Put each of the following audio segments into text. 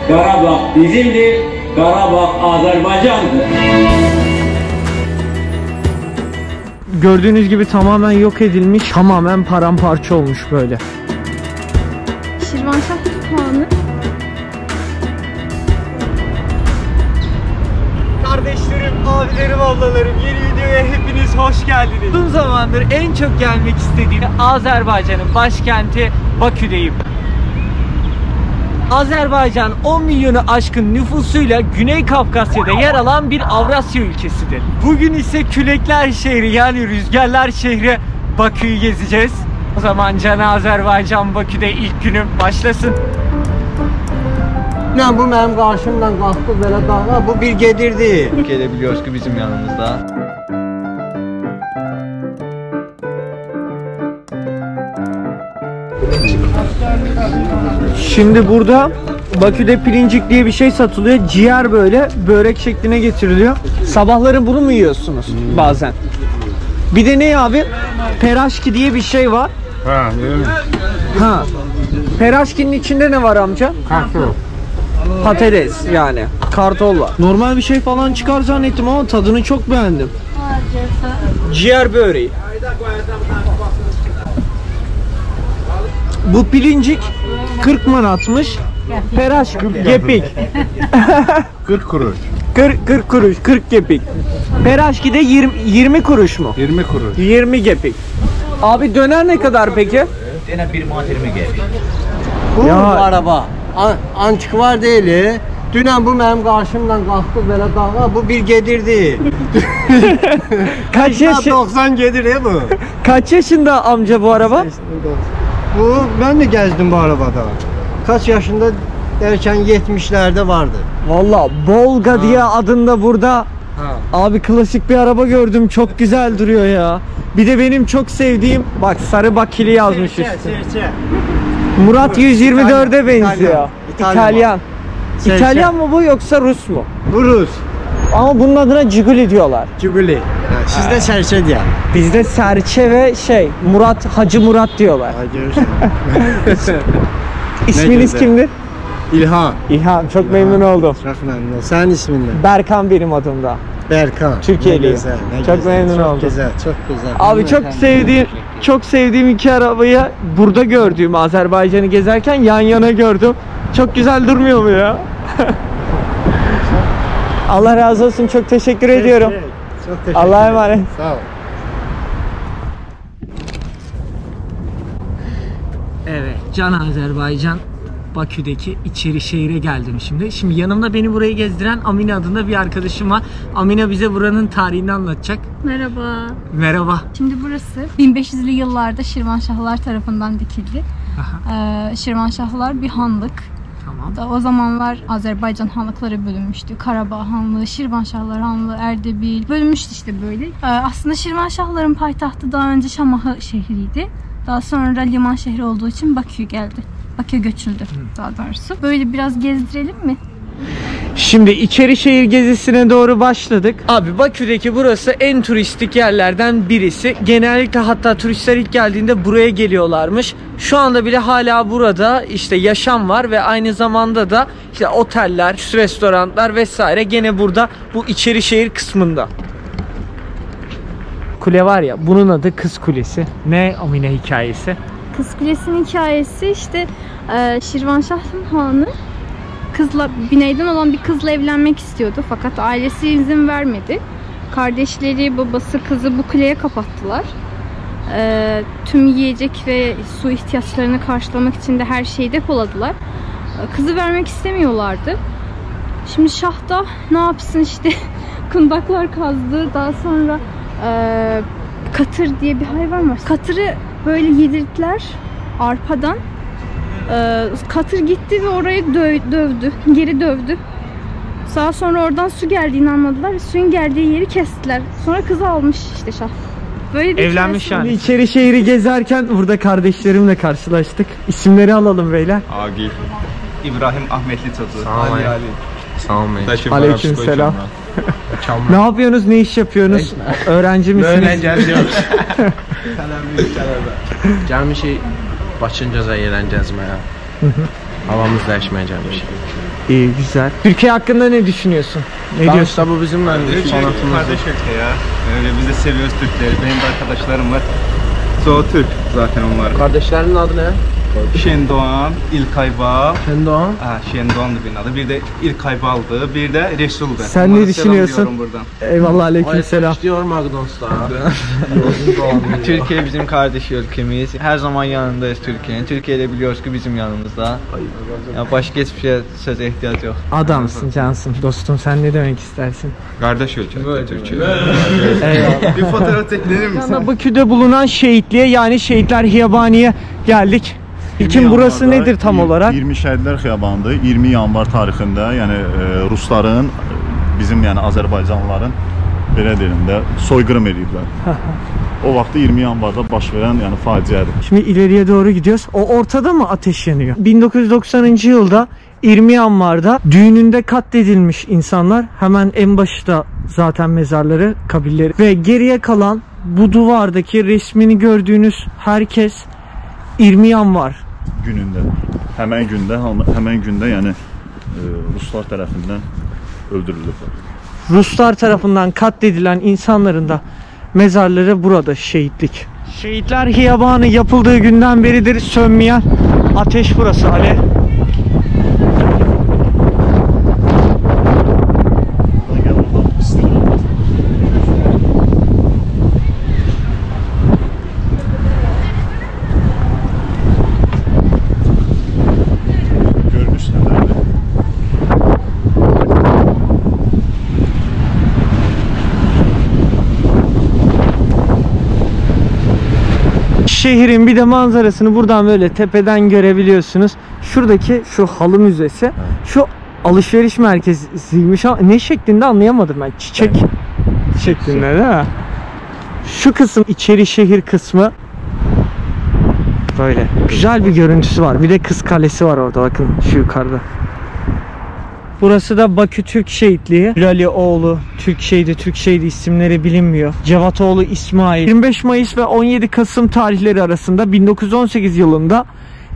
Qarabağ bizimdir, Qarabağ Azərbaycandır. Gördüğünüz gibi tamamen yok edilmiş, tamamen paramparça olmuş böyle. Şirvanşah Kütüphane. Kardeşlerim, abilerim, ablalarım, yeni videoya hepiniz hoş geldiniz. Uzun zamandır en çok gelmek istediğim Azerbaycan'ın başkenti Bakü'deyim. Azerbaycan 10 milyonu aşkın nüfusuyla Güney Kafkasya'da yer alan bir Avrasya ülkesidir. Bugün ise Külekler şehri, yani Rüzgarlar şehri Bakü'yü gezeceğiz. O zaman Can Azerbaycan Bakü'de ilk günüm başlasın. Ya bu benim karşımdan kalktı böyle dağa, bu bir gedirdi. Gelebiliyoruz ki bizim yanımızda. Şimdi burada Bakü'de pilincik diye bir şey satılıyor. Ciğer böyle börek şekline getiriliyor. Sabahları bunu mu yiyorsunuz bazen? Bir de ne abi? Peraşki diye bir şey var. Ha, değil mi? Ha. Peraşkinin içinde ne var amca? Kartol. Patates yani. Kartol var. Normal bir şey falan çıkar zannettim ama tadını çok beğendim. Ciğer böreği. Bu pilincik 40 manatmış. Peraşki gepik. 40 kuruş. 40 kuruş, 40 gepik. Peraşki de 20 kuruş mu? 20 kuruş. 20 gepik. Abi döner ne kadar peki? Yine bir muhaterime geldi. Bu Ya. araba antik var değil. Dünen bu benim karşımdan kalktı böyle dağa, bu bir gedirdi. Kaç yaş 90 gedir bu. Kaç yaşında amca bu araba? Bu ben de gezdim bu arabada. Kaç yaşında derken 70'lerde vardı. Vallahi Volga diye adında burada. Ha. Abi klasik bir araba gördüm. Çok güzel duruyor ya. Bir de benim çok sevdiğim, bak sarı bakili yazmış üstüne. Murat 124'e benziyor. İtalyan. İtalyan mı bu yoksa Rus mu? Bu Rus. Ama bunun adına Ciguli diyorlar. Ciguli. Sizde serçe diye. Bizde serçe ve Murat, Hacı Murat diyorlar. Ha, görürsün. İsminiz güzel. kimdir? İlhan. İlhan. Çok memnun oldum. Çok memnun. Senin ismin ne? Berkan benim adım da. Berkan. Türkiye'liyim. Ne güzel, ne Çok güzel. memnun oldum. Çok güzel, çok güzel. Abi çok sevdiğim iki arabayı burada gördüğüm, Azerbaycan'ı gezerken yan yana gördüm. Çok güzel durmuyor mu ya? Allah razı olsun. Çok teşekkür ediyorum. Çok teşekkür Allah'a emanet. Sağ ol. Evet, Can Azerbaycan Bakü'deki içeri şehire geldim şimdi. Şimdi yanımda beni burayı gezdiren Amine adında bir arkadaşım var. Amine bize buranın tarihini anlatacak. Merhaba. Merhaba. Şimdi burası 1500'lü yıllarda Şirvanşahlar tarafından dikildi. Şirvanşahlar bir hanlık. Tamam. O zamanlar Azerbaycan hanlıkları bölünmüştü. Karabağ Hanlığı, Şirvanşahlar Hanlığı, Erdebil bölünmüştü işte böyle. Aslında Şirvanşahların paytahtı daha önce Şamahı şehriydi. Daha sonra liman şehri olduğu için Bakü'ye geldi. Bakü'ye göçüldü daha doğrusu. Böyle biraz gezdirelim mi? Şimdi içeri şehir gezisine doğru başladık. Abi Bakü'deki burası en turistik yerlerden birisi. Genellikle hatta turistler ilk geldiğinde buraya geliyorlarmış. Şu anda bile hala burada işte yaşam var ve aynı zamanda da işte oteller, restoranlar vesaire gene burada bu içeri şehir kısmında. Kule var ya, bunun adı Kız Kulesi. Ne Amine hikayesi? Kız Kulesi'nin hikayesi işte Şirvanşah'ın hanı Biney'den olan bir kızla evlenmek istiyordu fakat ailesi izin vermedi. Kardeşleri, babası kızı bu kuleye kapattılar. Tüm yiyecek ve su ihtiyaçlarını karşılamak için de her şeyi depoladılar. Kızı vermek istemiyorlardı. Şimdi şah da ne yapsın işte kundaklar kazdı. Daha sonra katır diye bir hayvan var. Katırı böyle yedirttiler arpadan. Katır gitti ve orayı dövdü. Geri dövdü. Daha sonra oradan su geldiğini anladılar. Suyun geldiği yeri kestiler. Sonra kızı almış işte şah. Böyle bir evlenmiş yani. İçeri şehri gezerken burada kardeşlerimle karşılaştık. İsimleri alalım beyler. Agil. İbrahim Ahmetli Tadı. Ali Ali. Sağ olun. Aleykümselam. Ne yapıyorsunuz? Ne iş yapıyorsunuz? Öğrenci misiniz? Öğreneceğiz. Gelmişik Bakıncaza eğlencezmeye. Havamız değişmeyecekmiş. İyi, güzel. Türkiye hakkında ne düşünüyorsun? Ne diyorsun? İşte bu bizim sanatımız. Kardeş ülke ya. Öyle biz de seviyoruz Türkleri. Benim de arkadaşlarım var. Çoğu Türk zaten onlar. Kardeşlerinin adı ne? Şendoğan, İlkaybal. Şendoğan. Şendoğan'dı benim adı. Bir de İlkaybal'dı, bir de Resul'du. Sen Onlara ne düşünüyorsun? selam diyorum buradan. Eyvallah, aleykümselam. Diyor McDonald's'ta. Türkiye bizim kardeş ülkemiz. Her zaman yanındayız Türkiye'nin. Türkiye'de biliyoruz ki bizim yanımızda. Ya başka hiçbir şeye söze ihtiyaç yok. Adamsın, cansın. Dostum, sen ne demek istersin? Kardeş ülke Türkiye. Eyvallah. Bir fotoğraf çekilir misin? Şu anda Bakü'de bulunan şehitliğe, yani Şehitler Hiyabani'ye geldik. İlkin burası nedir tam olarak? 20 Şəhidlər Xiyabanıdır. 20 yanvar tarixində, yəni Rusların bizim, yəni Azərbaycanlıların belə deyim də soyqırım ediblər. O vaxtda 20 yanvarda baş verən, yəni faciədir. Şimdi ileriye doğru gidiyoruz. O ortada mı ateş yanıyor? 1990. yılda 20 Yanvar'da düğününde katledilmiş insanlar. Hemen en başta zaten mezarları, kabirleri. Ve geriye kalan bu duvardaki resmini gördüğünüz herkes 20 Yanvar Günündə, həmən gündə yəni Ruslar tərəfindən öldürülüblər. Ruslar tarafından katledilen insanların da mezarları burada, şehitlik. Şehitler Hiyabanı yapıldığı günden beridir sönmeyen ateş burası, alev. Şehrin bir de manzarasını buradan böyle tepeden görebiliyorsunuz. Şuradaki şu halı müzesi, şu alışveriş merkeziymiş ama ne şeklinde anlayamadım ben. Çiçek şeklinde değil mi? Şu kısım içeri şehir kısmı. Böyle güzel bir görüntüsü var. Bir de Kız Kalesi var orada, bakın şu yukarıda. Burası da Bakü Türk Şehitliği. Gülalioğlu Türk Şehidi isimleri bilinmiyor. Cevatoğlu İsmail. 25 Mayıs ve 17 Kasım tarihleri arasında 1918 yılında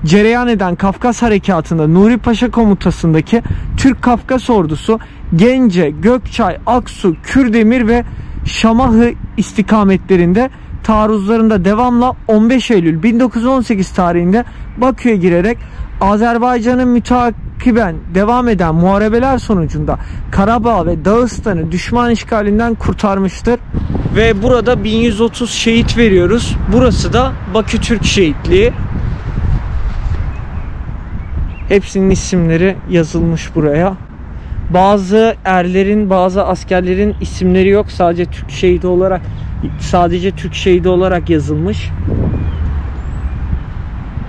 cereyan eden Kafkas Harekatı'nda Nuri Paşa komutasındaki Türk Kafkas ordusu Gence, Gökçay, Aksu, Kürdemir ve Şamahı istikametlerinde taarruzlarında devamla 15 Eylül 1918 tarihinde Bakü'ye girerek Azerbaycan'ın mütakiben devam eden muharebeler sonucunda Karabağ ve Dağıstan'ı düşman işgalinden kurtarmıştır. Ve burada 1130 şehit veriyoruz. Burası da Bakü Türk Şehitliği. Hepsinin isimleri yazılmış buraya. Bazı erlerin, bazı askerlerin isimleri yok. Sadece Türk şehidi olarak yazılmış.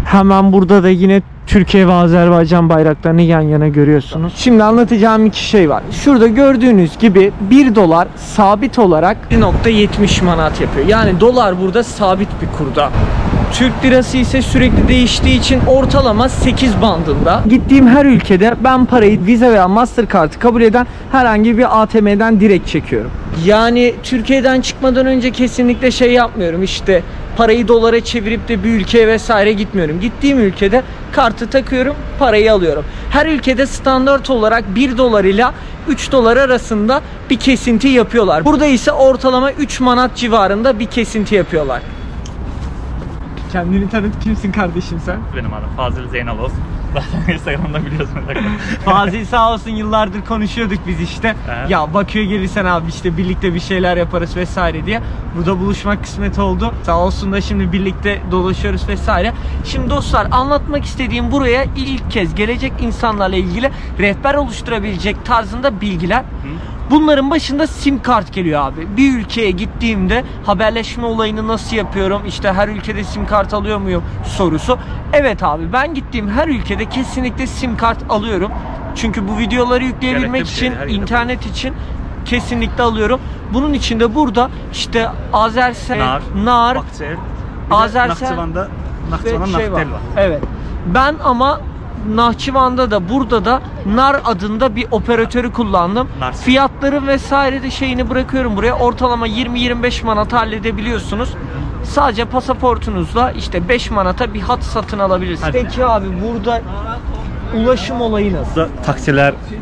Hemen burada da yine Türkiye ve Azerbaycan bayraklarını yan yana görüyorsunuz. Şimdi anlatacağım iki şey var. Şurada gördüğünüz gibi 1 dolar sabit olarak 1.70 manat yapıyor. Yani dolar burada sabit bir kurda. Türk lirası ise sürekli değiştiği için ortalama 8 bandında. Gittiğim her ülkede ben parayı Visa veya Mastercard'ı kabul eden herhangi bir ATM'den direkt çekiyorum. Yani Türkiye'den çıkmadan önce kesinlikle şey yapmıyorum, işte parayı dolara çevirip de bir ülkeye vesaire gitmiyorum. Gittiğim ülkede kartı takıyorum, parayı alıyorum. Her ülkede standart olarak 1 dolar ile 3 dolar arasında bir kesinti yapıyorlar. Burada ise ortalama 3 manat civarında bir kesinti yapıyorlar. Kendini tanıt, kimsin kardeşim sen? Benim adım Fazıl Zeynalov. Zaten Instagram'da biliyorsun. Fazıl sağ olsun, yıllardır konuşuyorduk biz işte. Ya Bakü'ye gelirsen abi işte birlikte bir şeyler yaparız vesaire diye. Burada buluşmak kısmet oldu. Sağ olsun da şimdi birlikte dolaşıyoruz vesaire. Şimdi dostlar, anlatmak istediğim buraya ilk kez gelecek insanlarla ilgili rehber oluşturabilecek tarzında bilgiler. Bunların başında sim kart geliyor abi. Bir ülkeye gittiğimde haberleşme olayını nasıl yapıyorum? İşte her ülkede sim kart alıyor muyum sorusu. Evet abi, ben gittiğim her ülkede kesinlikle sim kart alıyorum. Çünkü bu videoları yükleyebilmek için, internet için kesinlikle alıyorum. Bunun için de burada işte Azersel, Nar, Azersel ve şey var. Evet. Ben ama Nahçıvan'da da burada da Nar adında bir operatörü kullandım. Fiyatları vesaire de şeyini bırakıyorum buraya. Ortalama 20-25 manat halledebiliyorsunuz. Sadece pasaportunuzla işte 5 manata bir hat satın alabilirsiniz. Peki abi, burada ulaşım olayı nasıl? Burada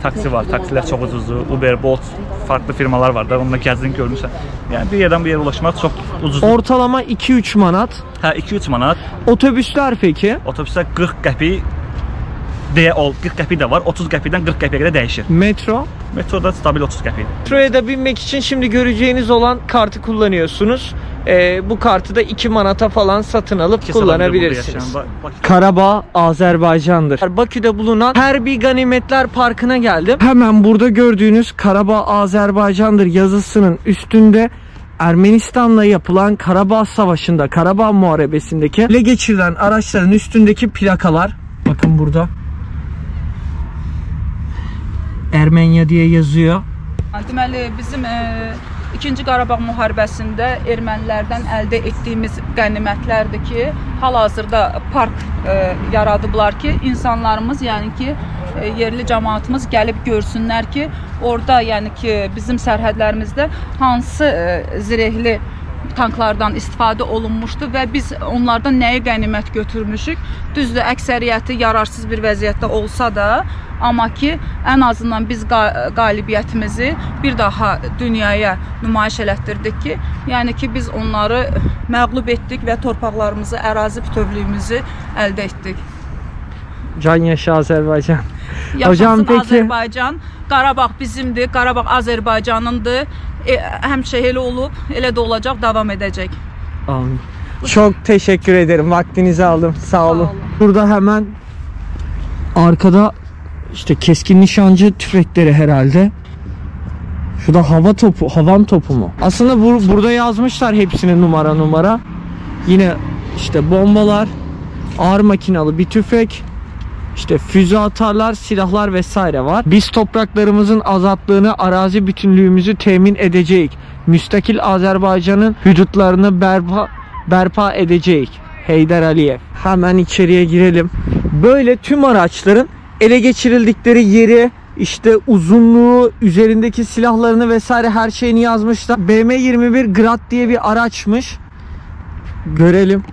taksi var. Taksiler çok ucuzdu. Uber, Bolt farklı firmalar var da onunla gezdin görmüşsən. Yani bir yerden bir yere ulaşmak çok ucuz. Ortalama 2-3 manat. Ha 2-3 manat. Otobüsler peki? Otobüsler 40 qəpik deyə 40 qəpik də var. 30 qəpikdən 40 qəpiyə qədər dəyişir. Metro? Metroda stabil 30 qəpik. Metroya da binmek için şimdi göreceğiniz olan kartı kullanıyorsunuz. Bu kartı da 2 manata falan satın alıp kullanabilirsiniz. Karabağ Azerbaycan'dır. Bakü'de bulunan Herbi Ganimetler Parkı'na geldim. Hemen burada gördüğünüz Karabağ Azerbaycan'dır yazısının üstünde Ermenistan'la yapılan Karabağ Savaşı'nda, Karabağ Muharebesi'ndeki ele geçirilen araçların üstündeki plakalar. Bakın burada Ermenya diye yazıyor. Deməli bizim 2-ci Qarabağ müharibəsində ermənilərdən əldə etdiyimiz qənimətlərdir ki, hal-hazırda park yaradıblar ki, insanlarımız, yəni ki, yerli cəmaatımız gəlib görsünlər ki, orada, yəni ki, bizim sərhədlərimizdə hansı zirehli tanklardan istifadə olunmuşdu və biz onlardan nəyi qənimət götürmüşük. Düzdür, əksəriyyəti yararsız bir vəziyyətdə olsa da, amma ki, ən azından biz qalibiyyətimizi bir daha dünyaya nümayiş elətdirdik ki, yəni ki, biz onları məğlub etdik və torpaqlarımızı, ərazi bütövlüyümüzü əldə etdik. Can yaşa Azərbaycan. Yaşasın Azərbaycan. Qarabağ bizimdir, Qarabağ Azərbaycanındır. Həmişə elə olub, elə də olacaq, davam edəcək. Amin. Çok teşekkür ederim. Vaktinizi aldım. Sağ olun. Burada hemen arkada işte keskin nişancı tüfekleri herhalde. Şurada havan topu mu? Aslında burada yazmışlar hepsini numara. Yine işte bombalar, ağır makinalı bir tüfek, işte füze atarlar, silahlar vesaire var. Biz topraklarımızın azatlığını, arazi bütünlüğümüzü temin edeceğiz. Müstakil Azerbaycan'ın hudutlarını berpa edeceğiz. Heydar Aliyev. Hemen içeriye girelim. Böyle tüm araçların ele geçirildikleri yeri, işte uzunluğu, üzerindeki silahlarını vesaire her şeyini yazmışlar. BM-21 Grad diye bir araçmış. Görelim.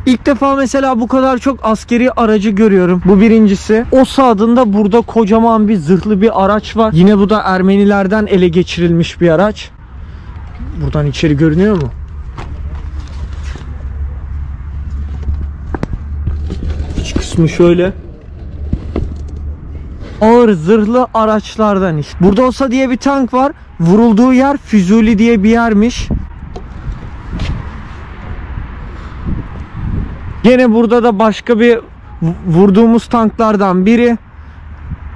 İlk defa mesela bu kadar çok askeri aracı görüyorum. Bu birincisi. O sağında burada kocaman bir zırhlı bir araç var. Yine bu da Ermenilerden ele geçirilmiş bir araç. Buradan içeri görünüyor mu? İç kısmı şöyle. Ağır zırhlı araçlardan işte. Burada olsa diye bir tank var. Vurulduğu yer Füzuli diye bir yermiş. Gene burada da başka bir vurduğumuz tanklardan biri.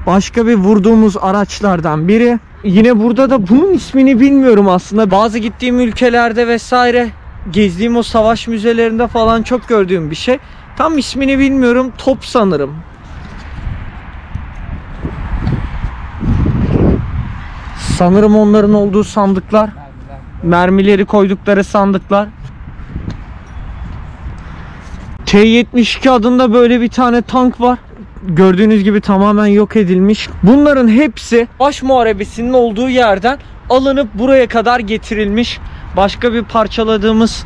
Başka bir vurduğumuz araçlardan biri. Yine burada da bunun ismini bilmiyorum aslında. Bazı gittiğim ülkelerde vesaire, gezdiğim o savaş müzelerinde falan çok gördüğüm bir şey. Tam ismini bilmiyorum. Top sanırım. Sanırım onların olduğu sandıklar. Mermileri koydukları sandıklar. T-72 adında böyle bir tane tank var. Gördüğünüz gibi tamamen yok edilmiş. Bunların hepsi Baş Muharebesi'nin olduğu yerden alınıp buraya kadar getirilmiş. Başka bir parçaladığımız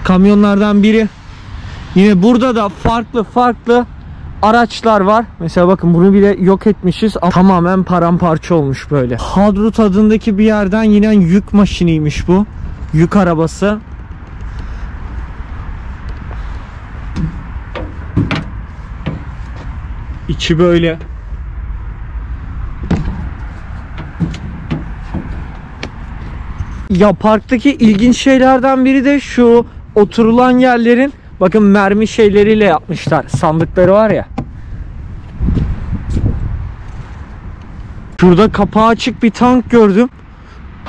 kamyonlardan biri. Yine burada da farklı araçlar var. Mesela bakın bunu bile yok etmişiz. Tamamen paramparça olmuş böyle. Hadrut adındaki bir yerden yine yük maşiniymiş bu. Yük arabası. İçi böyle. Ya parktaki ilginç şeylerden biri de şu oturulan yerlerin bakın mermi şeyleriyle yapmışlar. Sandıkları var ya. Şurada kapağı açık bir tank gördüm.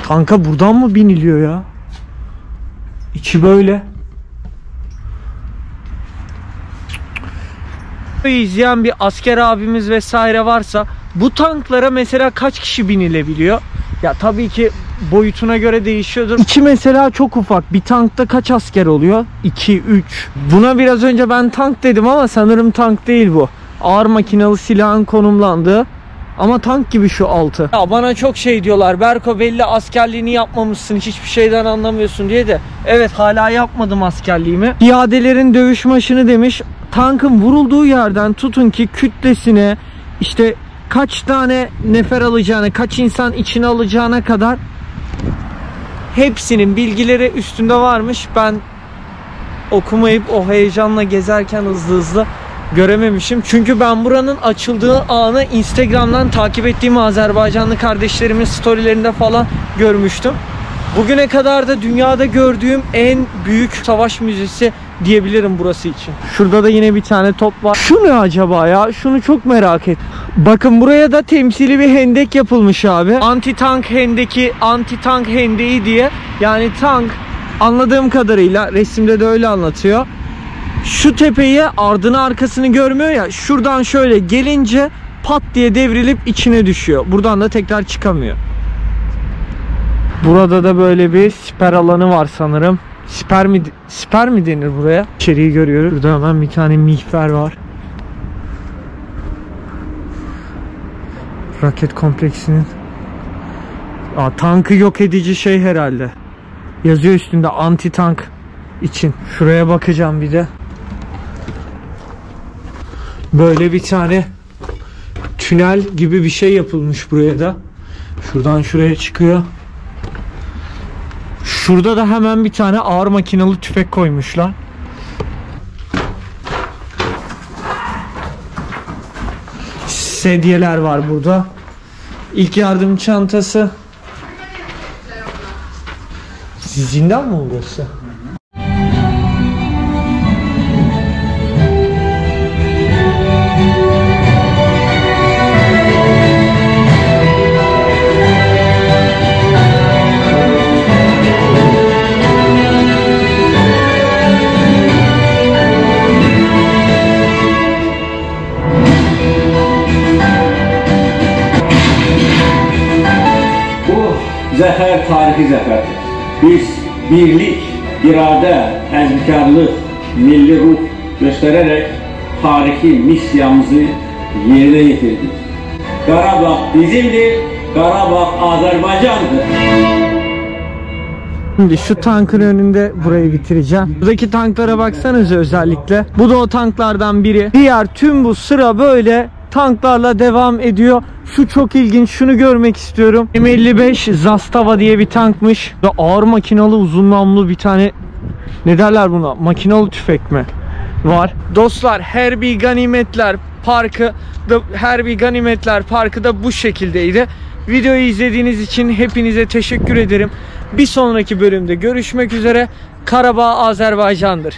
Tanka buradan mı biniliyor ya? İçi böyle. İzleyen bir asker abimiz vesaire varsa bu tanklara mesela kaç kişi binilebiliyor? Ya tabii ki boyutuna göre değişiyordur. İçi mesela çok ufak. Bir tankta kaç asker oluyor? 2, 3. Buna biraz önce ben tank dedim ama sanırım tank değil bu. Ağır makinalı silahın konumlandığı. Ama tank gibi şu altı. Ya bana çok şey diyorlar. Berko belli askerliğini yapmamışsın. Hiçbir şeyden anlamıyorsun diye de. Evet hala yapmadım askerliğimi. Piyadelerin dövüş maşını demiş. tankın vurulduğu yerden tutun ki kütlesine, işte kaç tane nefer alacağına, kaç insan içine alacağına kadar hepsinin bilgileri üstünde varmış. Ben okumayıp o heyecanla gezerken hızlı görememişim. Çünkü ben buranın açıldığı anı Instagram'dan takip ettiğim Azerbaycanlı kardeşlerimin storylerinde falan görmüştüm. Bugüne kadar da dünyada gördüğüm en büyük savaş müzesi diyebilirim burası için. Şurada da yine bir tane top var. Şu ne acaba ya? Şunu çok merak ettim. Bakın buraya da temsili bir hendek yapılmış abi. Anti-tank hendeki, anti-tank hendeği diye. Yani tank, anladığım kadarıyla resimde de öyle anlatıyor. Şu tepeyi, ardını arkasını görmüyor ya. Şuradan şöyle gelince pat diye devrilip içine düşüyor. Buradan da tekrar çıkamıyor. Burada da böyle bir siper alanı var sanırım. Siper mi denir buraya? İçeriği görüyoruz. Burada hemen bir tane mihver var. Raket kompleksinin tankı yok edici şey herhalde. Yazıyor üstünde anti tank için. Şuraya bakacağım bir de. Böyle bir tane tünel gibi bir şey yapılmış buraya da. Şuradan şuraya çıkıyor. Şurada da hemen bir tane ağır makinalı tüfek koymuşlar. Sedyeler var burada. İlk yardım çantası. Zindan mı burası? Zəfər tarixi zəfərdir. Biz birlik, iradə, təzbikarlıq, milli ruh göstərərək tarixi missiyamızı yerinə yetirdik. Qarabağ bizimdir, Qarabağ Azərbaycandır. Şimdi şu tankın önünde burayı bitireceğim. Buradaki tanklara baksanıza özellikle. Bu da o tanklardan biri. Diğer tüm bu sıra böyle tanklarla devam ediyor. Şu çok ilginç. Şunu görmek istiyorum. M55 Zastava diye bir tankmış. Ve ağır makinalı uzun namlulu bir tane, ne derler buna? Makinalı tüfek mi? Var. Dostlar, Hərbi Ganimetlər Parkı da bu şekildeydi. Videoyu izlediğiniz için hepinize teşekkür ederim. Bir sonraki bölümde görüşmek üzere. Karabağ Azerbaycan'dır.